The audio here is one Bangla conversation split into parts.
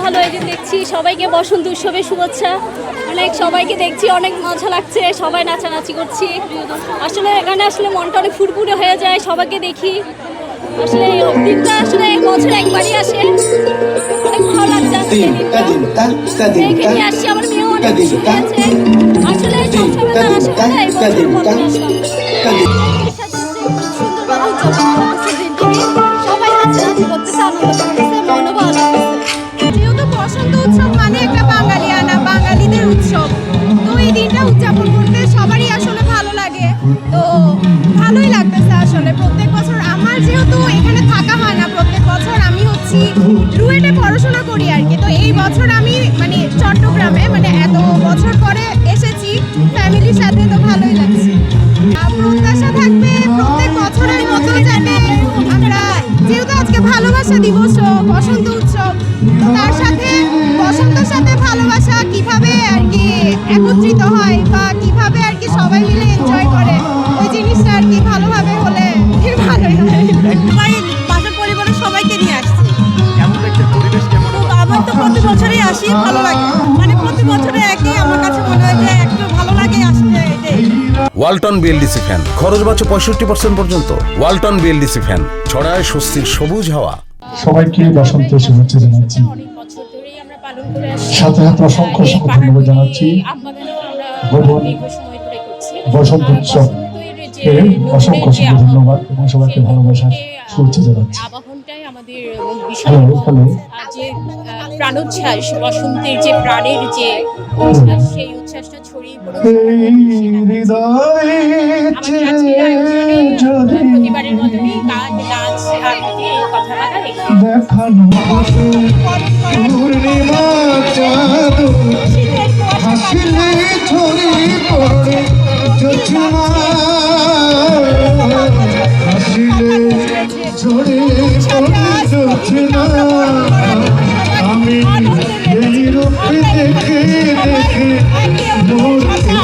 ভালো, এই যে দেখছি সবাইকে বসন্ত উৎসবের শুভেচ্ছা। অনেক সবাইকে দেখছি, অনেক মজা লাগছে, সবাই নাচানাচি করছি। আসলে এখানে আসলে মনটা অনেক ফুরফুরে হয়ে যায়, সবাইকে দেখি। আসলে এই দিনটা আসলে বছরে একবারই আসে, অনেক ভালো লাগছে আজকে দিনটা দেখে নিয়ে আসছি। আমার মেয়েও অনেক খুশি হয়েছে। আসলে সবসময় তো আসে না, এই বছর প্রথম আসলাম। সুন্দরভাবে উদযাপন করতেছে দিনটিকে, সবাই নাচানাচি করতেছে, আনন্দ করতেছে, মনও ভালো লাগতেছে। যেহেতু বসন্ত উৎসব মানে একটা বাঙালিয়ানা, বাঙালিদের উৎসব, তো এই দিনটা উদযাপন করতে সবারই আসলে ভালো লাগে। তো ভালোই লাগতেছে আসলে। প্রত্যেক বছর আমার যেহেতু এখানে থাকা হয় না, প্রত্যেক বছর আমি হচ্ছি রুয়েটে পড়াশোনা করি আর কি। তো এই বছর আমি মানে চট্টগ্রামে মানে এত বছর পরে এসেছি ফ্যামিলির সাথে, তো ভালোই লাগছে। প্রত্যাশা থাকবে প্রত্যেক বছরের মতো যাতে আমরা, যেহেতু আজকে ভালোবাসা দিবস, বসন্ত উৎসব, তো তার সাথে বসন্তের সাথে ভালোবাসা কিভাবে আর কি একত্রিত হয় বা কিভাবে আর কি সবাই মিলে এনজয় করে, ওই জিনিসটা আর কি ভালোভাবে হলে ভালোই হয়। সবাই বাসার পরিবারের সবাইকে নিয়ে আসছি। কেমন লাগছে পরিবেশ, কেমন তো আমার তো প্রতি বছরই আসি, ভালো লাগে। মানে প্রতি বছরে একই, আমার কাছে মনে হয় যে একটু ভালো লাগে আসলে এটাই। ওয়ালটন বিএলডিসি ফ্যান, খরচ বাঁচে 65% পর্যন্ত। ওয়ালটন বিএলডিসি ফ্যান ছড়ায় স্বস্তির সবুজ হাওয়া। সবাইকে বসন্তের শুভেচ্ছা জানাচ্ছি, অনেক বছর ধরেই আমরা পালন করে আসছি। সাথে সাথে অসংখ্য অসংখ্য ধন্যবাদ জানাচ্ছি ভুবন বসন্ত উৎসবকে অসংখ্য অসংখ্য ধন্যবাদ এবং সবাইকে ভালোবাসার শুভেচ্ছা জানাচ্ছি। আবাহনটাই আমাদের হ্যালো হ্যালো যে প্রাণোচ্ছ্বাস, বসন্তের যে প্রাণের যে উচ্ছ্বাস, সেই উচ্ছ্বাসটা ছড়িয়ে পড়ে প্রতিবারের মতনই গান, নাচ, আবৃত্তি, কথা বলা দেখানো পূর্ণিমা চাঁদ হাসিলে ছড়িয়ে পড়ে জোছনা, হাসিলে ছড়িয়ে পড়ে জোছনা। আমি এই রূপে দেখে দেখে মরতে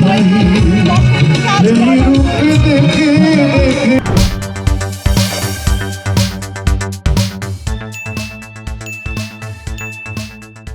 পারি, এই রূপে দেখে